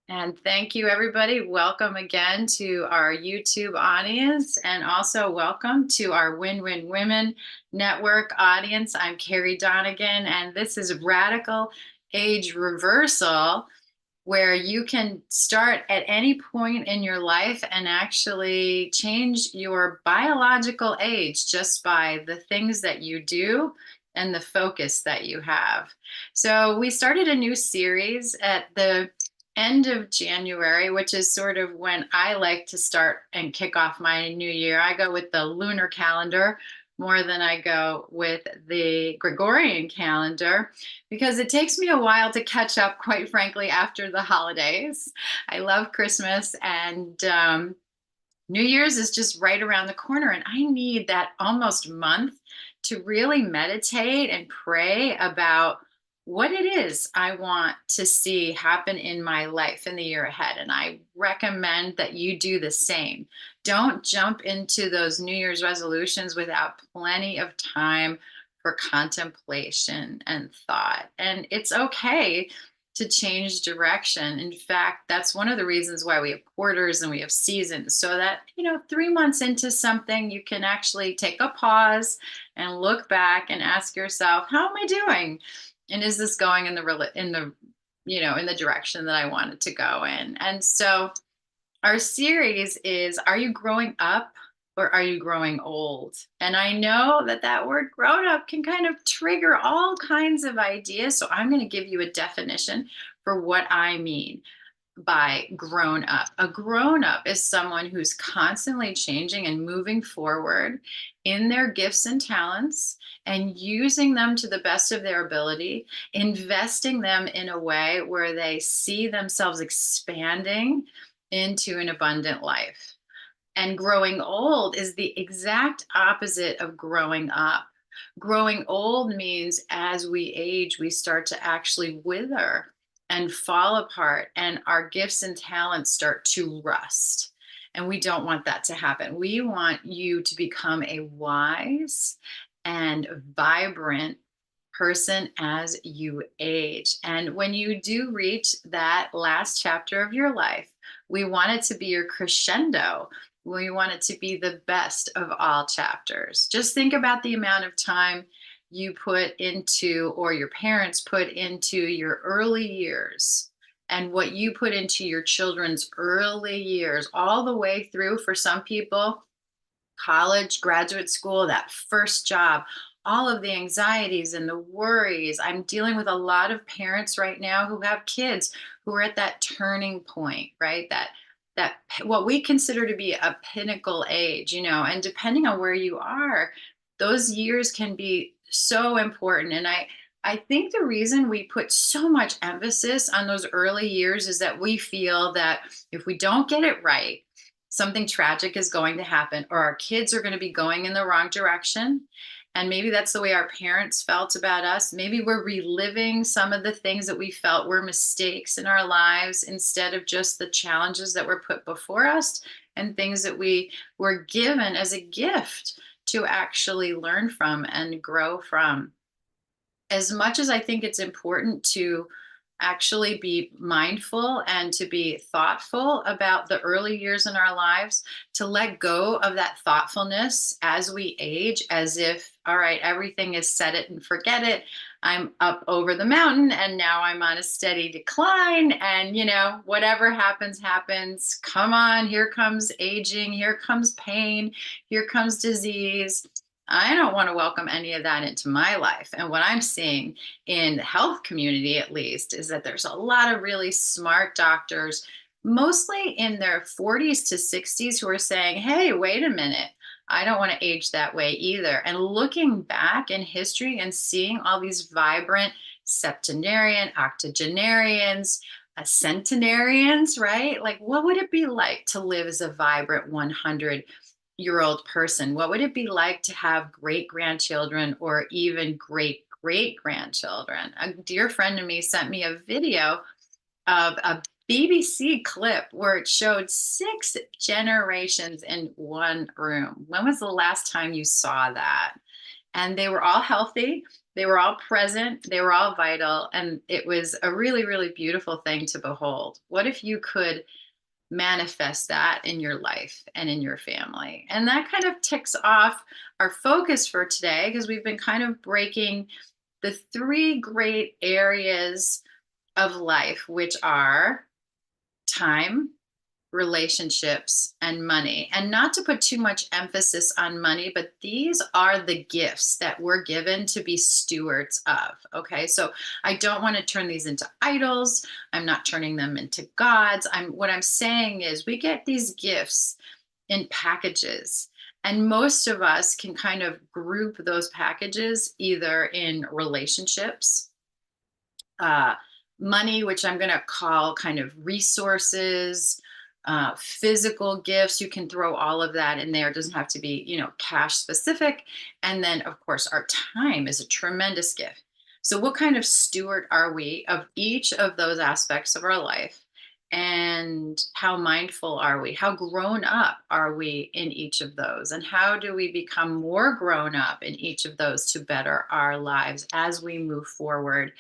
And thank you, everybody. Welcome again to our YouTube audience, and also welcome to our Win Win Women Network audience. I'm Carrie Donegan, and this is Radical Age Reversal, where you can start at any point in your life and actually change your biological age just by the things that you do and the focus that you have. So, we started a new series at the end of January, which is sort of when I like to start and kick off my new year. I go with the lunar calendar more than I go with the Gregorian calendar because it takes me a while to catch up, quite frankly, after the holidays. I love Christmas, and New Year's is just right around the corner, and I need that almost month to really meditate and pray about what it is I want to see happen in my life in the year ahead. And I recommend that you do the same. Don't jump into those New Year's resolutions without plenty of time for contemplation and thought. And it's okay to change direction. In fact, that's one of the reasons why we have quarters and we have seasons, so that, 3 months into something, you can actually take a pause and look back and ask yourself, how am I doing? And is this going in the direction that I wanted to go in? And so our series is, are you growing up or are you growing old? And I know that that word grown up can kind of trigger all kinds of ideas. So I'm going to give you a definition for what I mean by grown up. A grown up is someone who's constantly changing and moving forward in their gifts and talents and using them to the best of their ability, investing them in a way where they see themselves expanding into an abundant life. And growing old is the exact opposite of growing up. Growing old means as we age, we start to actually wither and fall apart, and our gifts and talents start to rust. And we don't want that to happen. We want you to become a wise and vibrant person as you age. And when you do reach that last chapter of your life, we want it to be your crescendo. We want it to be the best of all chapters. Just think about the amount of time you put into, or your parents put into, your early years, and what you put into your children's early years, all the way through, for some people, college, graduate school, that first job, all of the anxieties and the worries. I'm dealing with a lot of parents right now who have kids who are at that turning point, right? That what we consider to be a pinnacle age, and depending on where you are, those years can be so important. And I think the reason we put so much emphasis on those early years is that we feel that if we don't get it right, something tragic is going to happen, or our kids are going to be going in the wrong direction. And maybe that's the way our parents felt about us. Maybe we're reliving some of the things that we felt were mistakes in our lives instead of just the challenges that were put before us and things that we were given as a gift to actually learn from and grow from. As much as I think it's important to actually be mindful and to be thoughtful about the early years in our lives, to let go of that thoughtfulness as we age, as if, all right, everything is set it and forget it. I'm up over the mountain and now I'm on a steady decline. And, whatever happens, happens. Come on, here comes aging, here comes pain, here comes disease. I don't want to welcome any of that into my life. And what I'm seeing in the health community, at least, is that there's a lot of really smart doctors, mostly in their 40s to 60s, who are saying, hey, wait a minute. I don't want to age that way either. And looking back in history and seeing all these vibrant septenarian, octogenarians, centenarians, right? Like, what would it be like to live as a vibrant 100-year-old person? What would it be like to have great grandchildren or even great great grandchildren? A dear friend of me sent me a video of a BBC clip where it showed 6 generations in one room. When was the last time you saw that? and they were all healthy. They were all present. They were all vital. And it was a really, really beautiful thing to behold. What if you could manifest that in your life and in your family? And that kind of ticks off our focus for today, because we've been kind of breaking the three great areas of life, which are time, relationships, and money. And not to put too much emphasis on money, but these are the gifts that we're given to be stewards of. Okay. So I don't want to turn these into idols. I'm not turning them into gods. What I'm saying is we get these gifts in packages. And most of us can kind of group those packages either in relationships, uh, money, which I'm going to call kind of resources, physical gifts. You can throw all of that in there. It doesn't have to be, cash specific. And then, of course, our time is a tremendous gift. So, what kind of steward are we of each of those aspects of our life? And how mindful are we? How grown up are we in each of those? And how do we become more grown up in each of those to better our lives as we move forward?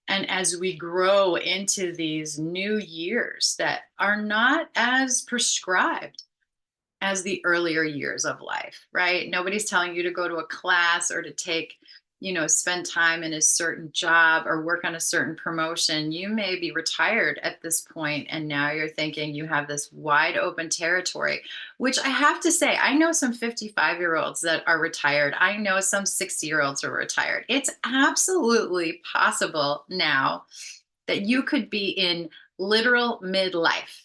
And as we grow into these new years that are not as prescribed as the earlier years of life, right? Nobody's telling you to go to a class or to take, spend time in a certain job or work on a certain promotion. You may be retired at this point, and now you're thinking you have this wide open territory, which I have to say, I know some 55-year-olds that are retired. I know some 60-year-olds are retired. It's absolutely possible now that you could be in literal midlife,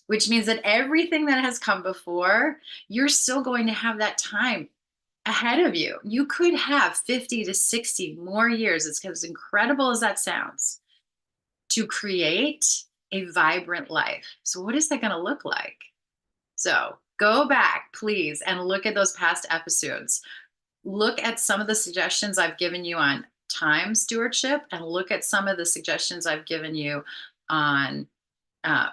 which means that everything that has come before, you're still going to have that time ahead of you. You could have 50 to 60 more years, as incredible as that sounds, to create a vibrant life. So, what is that going to look like? So, go back, please, and look at those past episodes. Look at some of the suggestions I've given you on time stewardship, and look at some of the suggestions I've given you on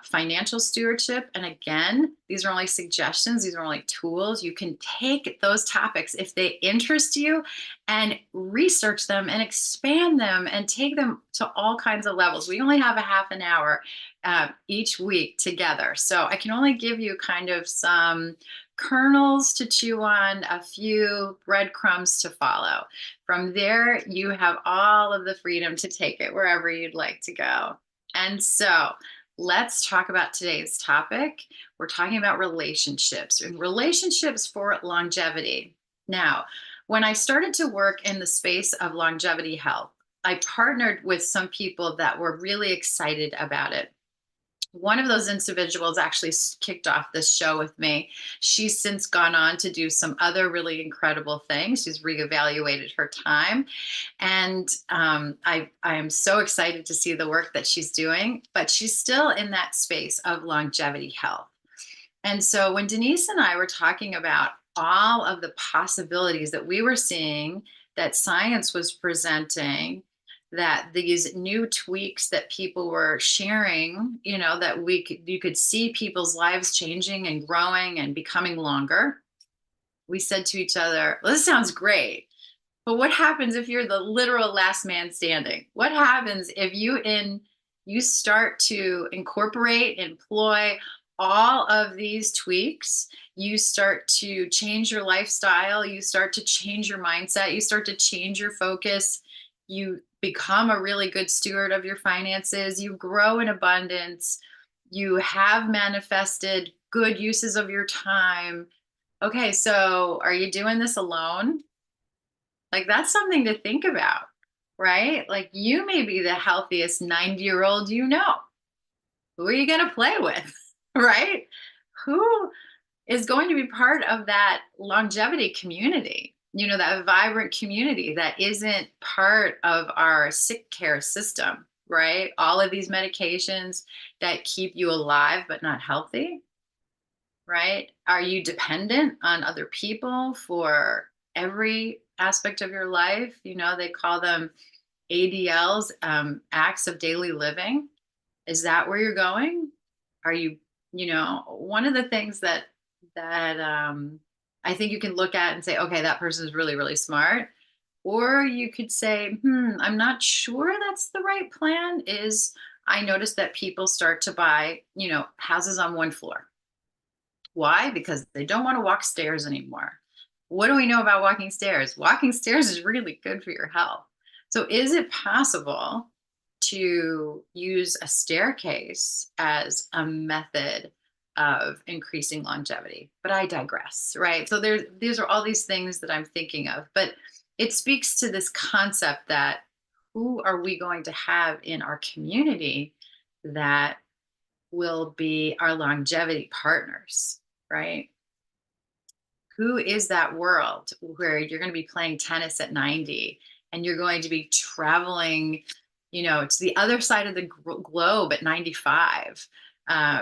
financial stewardship. And again, these are only suggestions, these are only tools. You can take those topics if they interest you and research them and expand them and take them to all kinds of levels. We only have a half an hour each week together. So I can only give you kind of some kernels to chew on, a few breadcrumbs to follow. From there, you have all of the freedom to take it wherever you'd like to go. And so, let's talk about today's topic. We're talking about relationships and relationships for longevity. Now, when I started to work in the space of longevity health, I partnered with some people that were really excited about it. One of those individuals actually kicked off this show with me. She's since gone on to do some other really incredible things. She's reevaluated her time. And I am so excited to see the work that she's doing, but she's still in that space of longevity health. And so when Denise and I were talking about all of the possibilities that we were seeing, that science was presenting, that these new tweaks that people were sharing, that you could see people's lives changing and growing and becoming longer, we said to each other, well, this sounds great. But what happens if you're the literal last man standing? What happens if you start to incorporate, employ all of these tweaks? You start to change your lifestyle, you start to change your mindset, you start to change your focus, you become a really good steward of your finances, you grow in abundance, you have manifested good uses of your time. Okay, so are you doing this alone? Like, that's something to think about, right? Like, you may be the healthiest 90-year-old you know. Who are you going to play with, right? Who is going to be part of that longevity community? That vibrant community that isn't part of our sick care system, right? All of these medications that keep you alive but not healthy, right? Are you dependent on other people for every aspect of your life? They call them ADLs, acts of daily living. Is that where you're going? Are you, one of the things that I think you can look at and say, okay, that person is really, really smart. Or you could say, I'm not sure that's the right plan. I noticed that people start to buy, houses on one floor. Why? Because they don't want to walk stairs anymore. What do we know about walking stairs? Walking stairs is really good for your health. So, is it possible to use a staircase as a method of increasing longevity? But I digress, right? So, these are all these things that I'm thinking of, but it speaks to this concept that who are we going to have in our community that will be our longevity partners, right? Who is that world where you're going to be playing tennis at 90 and you're going to be traveling, to the other side of the globe at 95?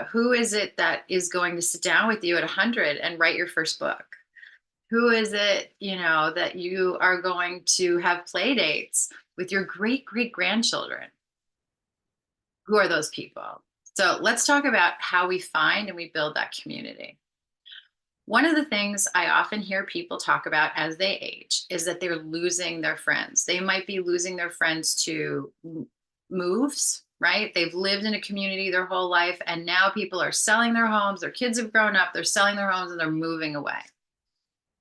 Who is it that is going to sit down with you at 100 and write your first book? Who is it, that you are going to have play dates with your great great grandchildren? Who are those people? So let's talk about how we find and we build that community. One of the things I often hear people talk about as they age is that they're losing their friends. They might be losing their friends to moves, right? They've lived in a community their whole life, and now people are selling their homes. Their kids have grown up, they're selling their homes, and they're moving away.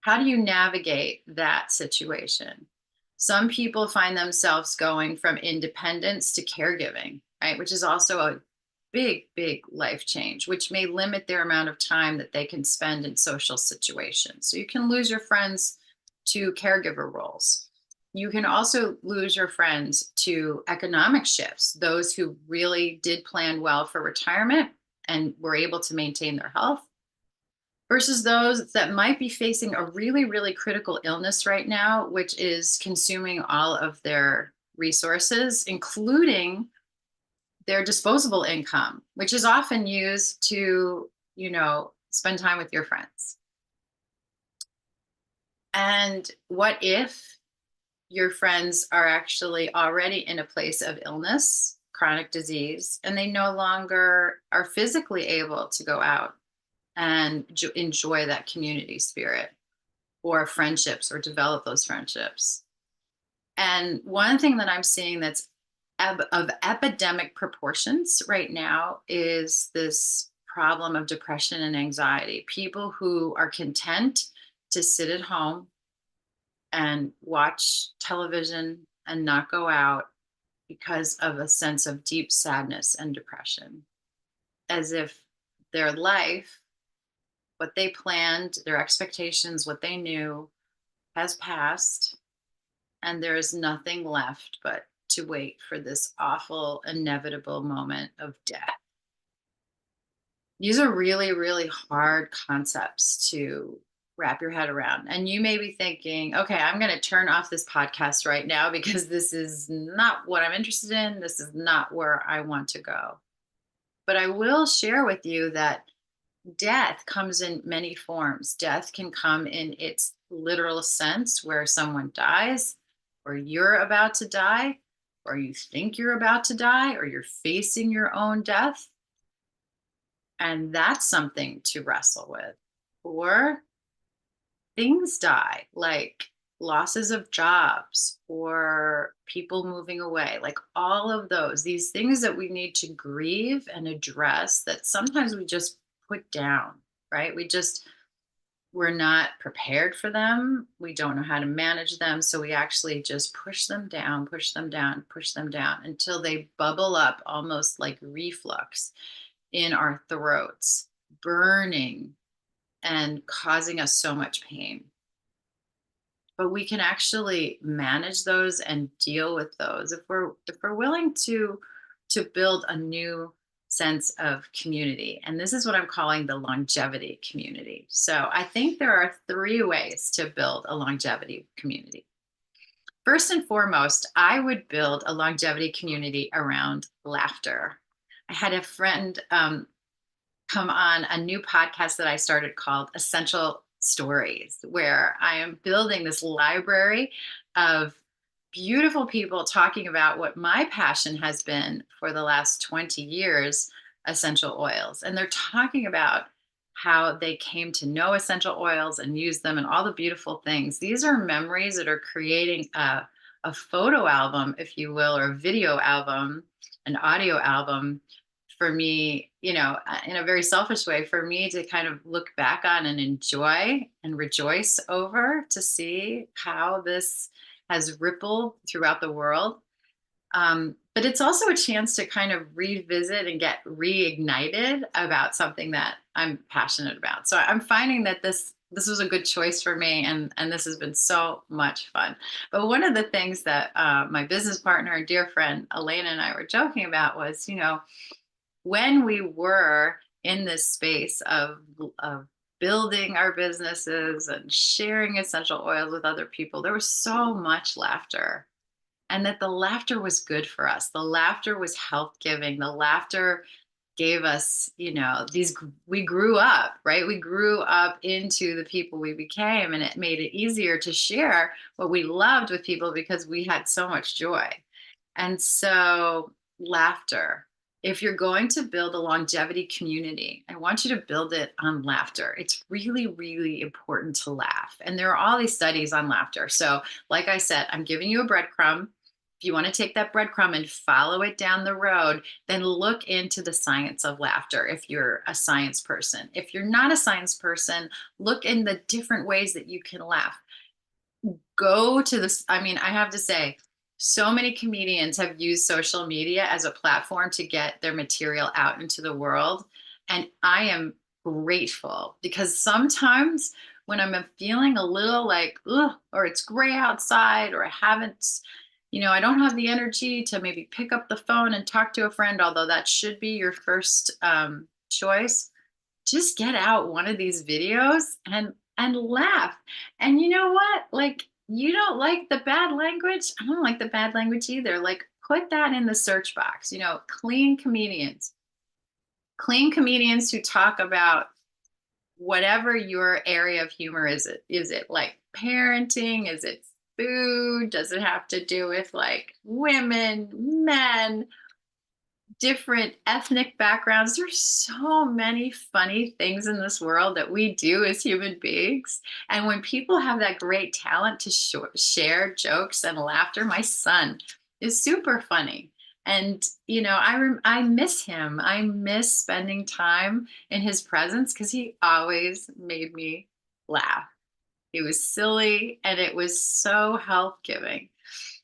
How do you navigate that situation? Some people find themselves going from independence to caregiving, right? Which is also a big, big life change, which may limit their amount of time that they can spend in social situations. So you can lose your friends to caregiver roles. You can also lose your friends to economic shifts, those who really did plan well for retirement and were able to maintain their health versus those that might be facing a really, really critical illness right now, which is consuming all of their resources, including their disposable income, which is often used to, spend time with your friends. And what if your friends are actually already in a place of illness, chronic disease, and they no longer are physically able to go out and enjoy that community spirit or friendships or develop those friendships? And one thing that I'm seeing that's of epidemic proportions right now is this problem of depression and anxiety. People who are content to sit at home and watch television and not go out because of a sense of deep sadness and depression, as if their life, what they planned, their expectations, what they knew has passed, and there is nothing left but to wait for this awful, inevitable moment of death. These are really, really hard concepts to wrap your head around. And you may be thinking, okay, I'm going to turn off this podcast right now because this is not what I'm interested in. This is not where I want to go. But I will share with you that death comes in many forms. Death can come in its literal sense, where someone dies, or you're about to die, or you think you're about to die, or you're facing your own death. And that's something to wrestle with. Or things die, like losses of jobs or people moving away, like all of these things that we need to grieve and address that sometimes we just put down, right? We're not prepared for them. We don't know how to manage them. So we actually just push them down, push them down, push them down until they bubble up almost like reflux in our throats, burning and causing us so much pain. But we can actually manage those and deal with those if we're willing to build a new sense of community. And this is what I'm calling the longevity community. So I think there are 3 ways to build a longevity community. First and foremost, I would build a longevity community around laughter. I had a friend come on a new podcast that I started called Essential Stories, where I am building this library of beautiful people talking about what my passion has been for the last 20 years, essential oils. And they're talking about how they came to know essential oils and use them and all the beautiful things. These are memories that are creating a photo album, if you will, or a video album, an audio album for me, in a very selfish way, for me to kind of look back on and enjoy and rejoice over, to see how this has rippled throughout the world. But it's also a chance to kind of revisit and get reignited about something that I'm passionate about. So I'm finding that this was a good choice for me, and this has been so much fun. But one of the things that my business partner and dear friend Elena and I were joking about was, when we were in this space of building our businesses and sharing essential oils with other people, there was so much laughter, and that the laughter was good for us. The laughter was health giving. The laughter gave us, we grew up, right? We grew up into the people we became, and it made it easier to share what we loved with people because we had so much joy. And so, laughter. If you're going to build a longevity community, I want you to build it on laughter. It's really, really important to laugh. And there are all these studies on laughter. So, like I said, I'm giving you a breadcrumb. If you want to take that breadcrumb and follow it down the road, then look into the science of laughter if you're a science person. If you're not a science person, look in the different ways that you can laugh. Go to this. I mean, I have to say, so many comedians have used social media as a platform to get their material out into the world. And I am grateful, because sometimes when I'm feeling a little like, ugh, or it's gray outside, or I don't have the energy to maybe pick up the phone and talk to a friend, although that should be your first choice, just get out one of these videos and laugh. And you know what? Like, you don't like the bad language? I don't like the bad language either. Like, put that in the search box, clean comedians. Clean comedians who talk about whatever your area of humor is. It like parenting? Is it food? Does it have to do with like women, men, different ethnic backgrounds? There's so many funny things in this world that we do as human beings. And when people have that great talent to share jokes and laughter, my son is super funny. And, I miss him. I miss spending time in his presence because he always made me laugh. He was silly and it was so health giving.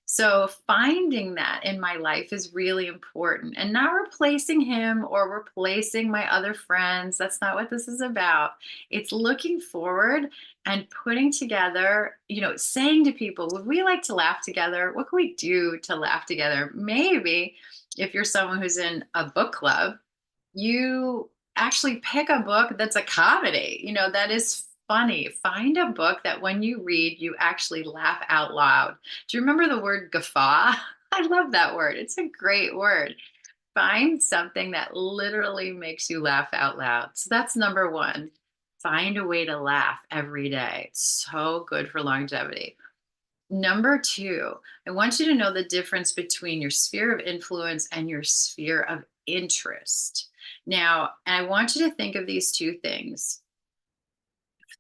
So finding that in my life is really important, and not replacing him or replacing my other friends. That's not what this is about. It's looking forward and putting together, saying to people, would we like to laugh together? What can we do to laugh together? Maybe if you're someone who's in a book club, you actually pick a book that's a comedy, that is funny. Find a book that when you read, you actually laugh out loud. Do you remember the word guffaw? I love that word. It's a great word. Find something that literally makes you laugh out loud. So that's number one. Find a way to laugh every day. It's so good for longevity. Number two, I want you to know the difference between your sphere of influence and your sphere of interest. Now, I want you to think of these two things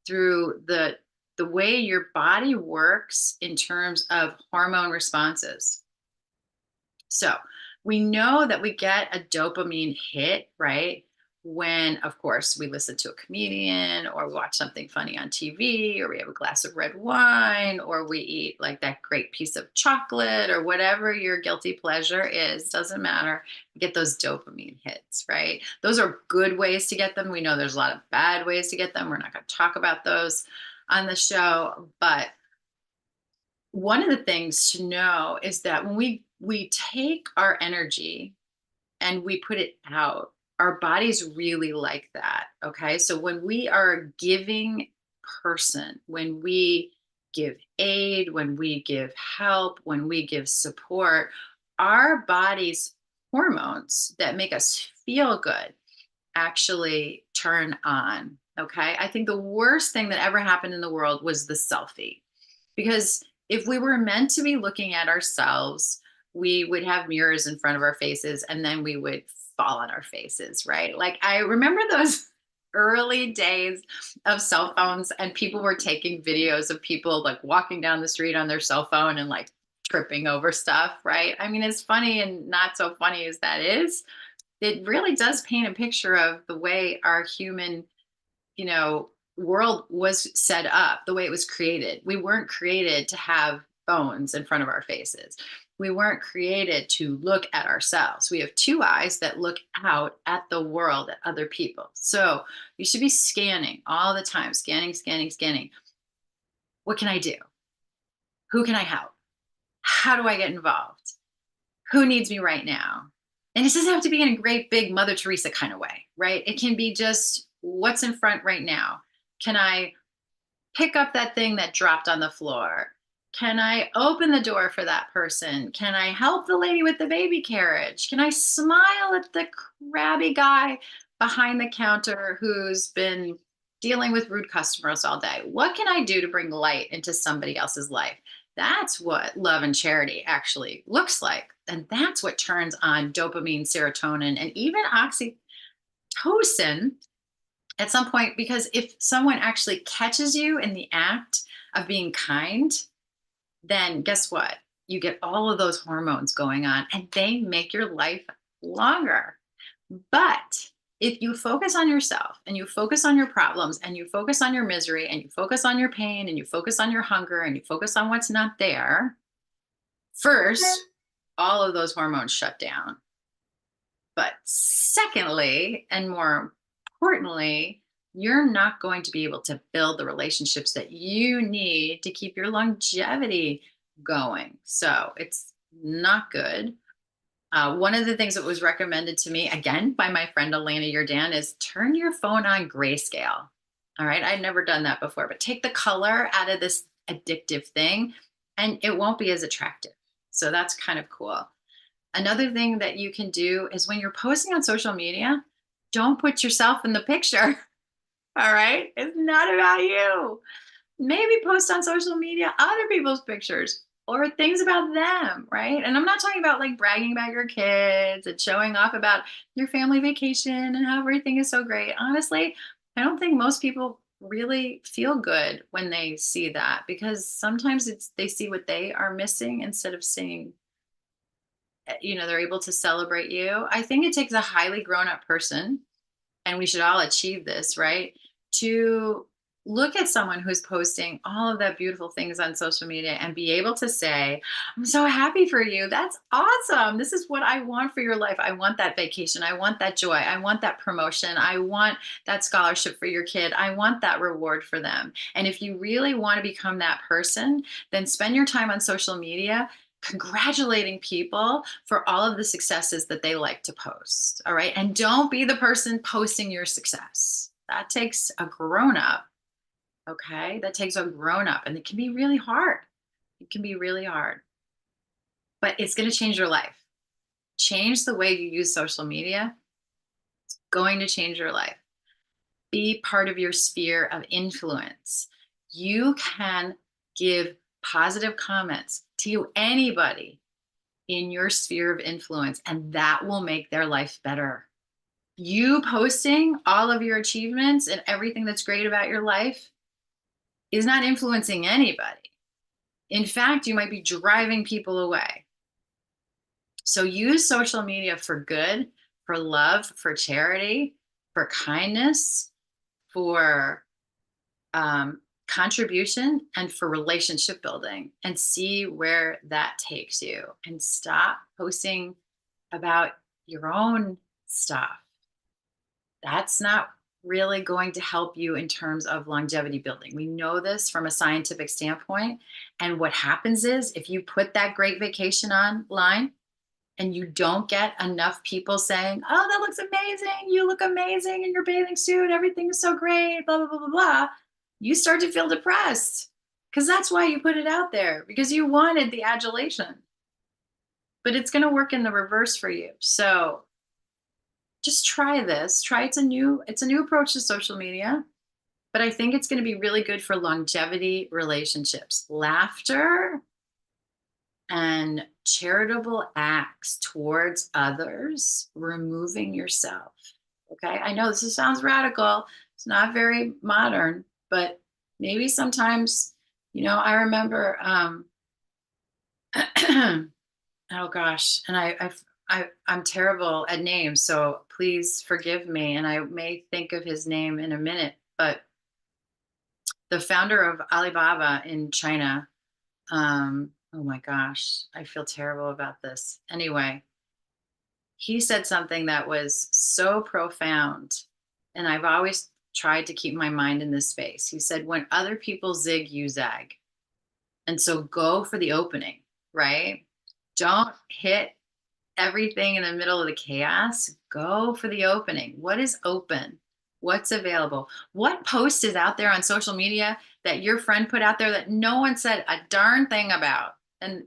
through the way your body works in terms of hormone responses. So we know that we get a dopamine hit, right? When, of course, we listen to a comedian, or we watch something funny on TV, or we have a glass of red wine, or we eat like that great piece of chocolate, or whatever your guilty pleasure is, doesn't matter. You get those dopamine hits, right? Those are good ways to get them. We know there's a lot of bad ways to get them. We're not going to talk about those on the show, but one of the things to know is that when we take our energy and we put it out, our bodies really like that. Okay. So when we are a giving person, when we give aid, when we give help, when we give support, our body's hormones that make us feel good actually turn on. Okay. I think the worst thing that ever happened in the world was the selfie, because if we were meant to be looking at ourselves, we would have mirrors in front of our faces and then we would fall on our faces, right? Like, I remember those early days of cell phones, and people were taking videos of people like walking down the street on their cell phone and like tripping over stuff, right? I mean, as funny and not so funny as that is, it really does paint a picture of the way our human, you know, world was set up, the way it was created. We weren't created to have phones in front of our faces. We weren't created to look at ourselves. We have two eyes that look out at the world, at other people. So you should be scanning all the time, scanning, scanning, scanning. What can I do? Who can I help? How do I get involved? Who needs me right now? And it doesn't have to be in a great big Mother Teresa kind of way, right? It can be just what's in front right now. Can I pick up that thing that dropped on the floor? Can I open the door for that person? Can I help the lady with the baby carriage? Can I smile at the crabby guy behind the counter who's been dealing with rude customers all day? What can I do to bring light into somebody else's life? That's what love and charity actually looks like. And that's what turns on dopamine, serotonin, and even oxytocin at some point. Because if someone actually catches you in the act of being kind, then guess what? You get all of those hormones going on and they make your life longer. But if you focus on yourself and you focus on your problems and you focus on your misery and you focus on your pain and you focus on your hunger and you focus on what's not there, first, all of those hormones shut down. But secondly, and more importantly, you're not going to be able to build the relationships that you need to keep your longevity going. So it's not good. One of the things that was recommended to me, again, by my friend Elena Jordan, is turn your phone on grayscale. All right. I'd never done that before, but take the color out of this addictive thing and it won't be as attractive. So that's kind of cool. Another thing that you can do is when you're posting on social media, don't put yourself in the picture. All right. It's not about you. Maybe post on social media other people's pictures or things about them, right? And I'm not talking about like bragging about your kids and showing off about your family vacation and how everything is so great. Honestly, I don't think most people really feel good when they see that, because sometimes it's they see what they are missing instead of seeing, they're able to celebrate you. I think it takes a highly grown up person, and we should all achieve this, right? To look at someone who's posting all of that beautiful things on social media and be able to say, I'm so happy for you. That's awesome. This is what I want for your life. I want that vacation. I want that joy. I want that promotion. I want that scholarship for your kid. I want that reward for them. And if you really want to become that person, then spend your time on social media congratulating people for all of the successes that they like to post. All right. And don't be the person posting your success. That takes a grown up. Okay. That takes a grown up, and it can be really hard. It can be really hard, but it's going to change your life. Change the way you use social media. It's going to change your life. Be part of your sphere of influence. You can give positive comments to anybody in your sphere of influence, and that will make their life better. You posting all of your achievements and everything that's great about your life is not influencing anybody. In fact, you might be driving people away. So use social media for good, for love, for charity, for kindness, for contribution, and for relationship building, and see where that takes you. And stop posting about your own stuff. That's not really going to help you in terms of longevity building. We know this from a scientific standpoint. And what happens is if you put that great vacation online and you don't get enough people saying, oh, that looks amazing. You look amazing in your bathing suit. Everything is so great, blah, blah, blah, blah, blah. You start to feel depressed because that's why you put it out there, because you wanted the adulation. But it's going to work in the reverse for you. So just try this. It's a new approach to social media, but I think it's going to be really good for longevity relationships, laughter, and charitable acts towards others, removing yourself. Okay. I know this sounds radical, It's not very modern, but maybe sometimes, I remember, oh gosh, and I'm terrible at names, so please forgive me. And I may think of his name in a minute, but the founder of Alibaba in China, oh my gosh, I feel terrible about this. Anyway, he said something that was so profound, and I've always tried to keep my mind in this space. He said, when other people zig, you zag. And so go for the opening, right? Don't hit everything in the middle of the chaos. Go for the opening. What is open? What's available? What post is out there on social media that your friend put out there that no one said a darn thing about? And,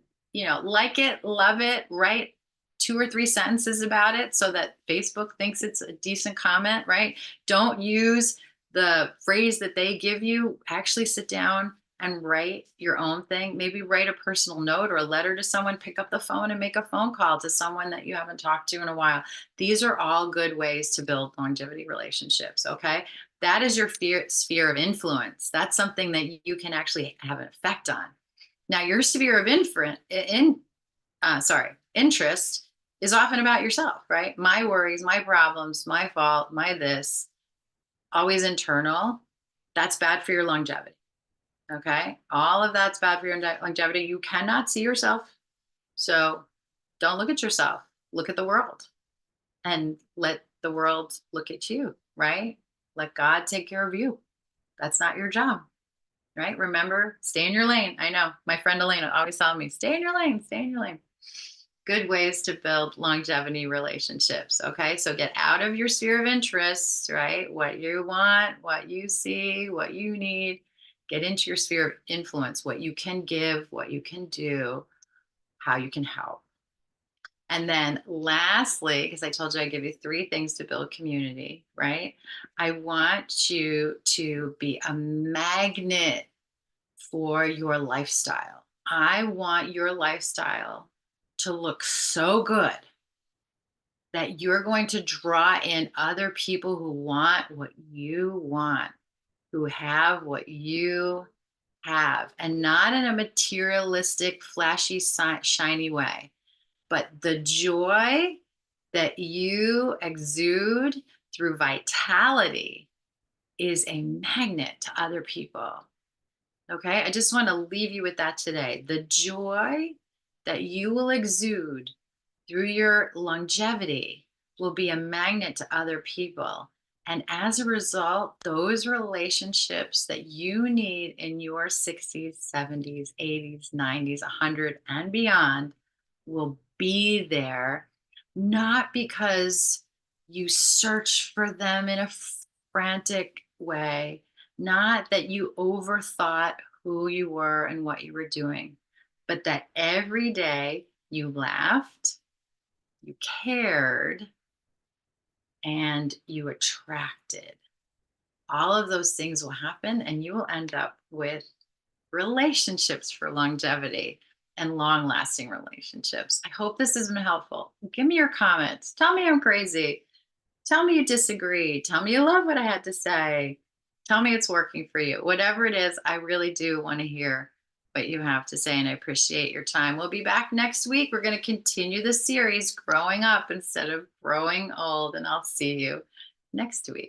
like it, love it, write 2 or 3 sentences about it so that Facebook thinks it's a decent comment, right? Don't use the phrase that they give you. Actually sit down and write your own thing. Maybe write a personal note or a letter to someone, pick up the phone and make a phone call to someone that you haven't talked to in a while. These are all good ways to build longevity relationships. Okay. That is your sphere of influence. That's something that you can actually have an effect on. Now, your sphere of interest is often about yourself, right? My worries, my problems, my fault, my this, always internal. That's bad for your longevity. Okay. All of that's bad for your longevity. You cannot see yourself. So don't look at yourself. Look at the world and let the world look at you, right? Let God take care of you. That's not your job, right? Remember, stay in your lane. I know my friend Elena always telling me, stay in your lane, stay in your lane. Good ways to build longevity relationships. Okay. So get out of your sphere of interests, right? What you want, what you see, what you need. Get into your sphere of influence, what you can give, what you can do, how you can help. And then lastly, because I told you I give you 3 things to build community, right? I want you to be a magnet for your lifestyle. I want your lifestyle to look so good that you're going to draw in other people who want what you want, who have what you have, and not in a materialistic, flashy, shiny way, but the joy that you exude through vitality is a magnet to other people. Okay. I just want to leave you with that today. The joy that you will exude through your longevity will be a magnet to other people. And as a result, those relationships that you need in your 60s, 70s, 80s, 90s, 100, and beyond will be there, not because you search for them in a frantic way, not that you overthought who you were and what you were doing, but that every day you laughed, you cared, and you attracted. All of those things will happen, and you will end up with relationships for longevity and long lasting relationships. I hope this has been helpful. Give me your comments. Tell me I'm crazy. Tell me you disagree. Tell me you love what I had to say. Tell me it's working for you. Whatever it is, I really do want to hear what you have to say, and I appreciate your time. We'll be back next week. We're going to continue the series, Growing Up Instead of Growing Old, and I'll see you next week.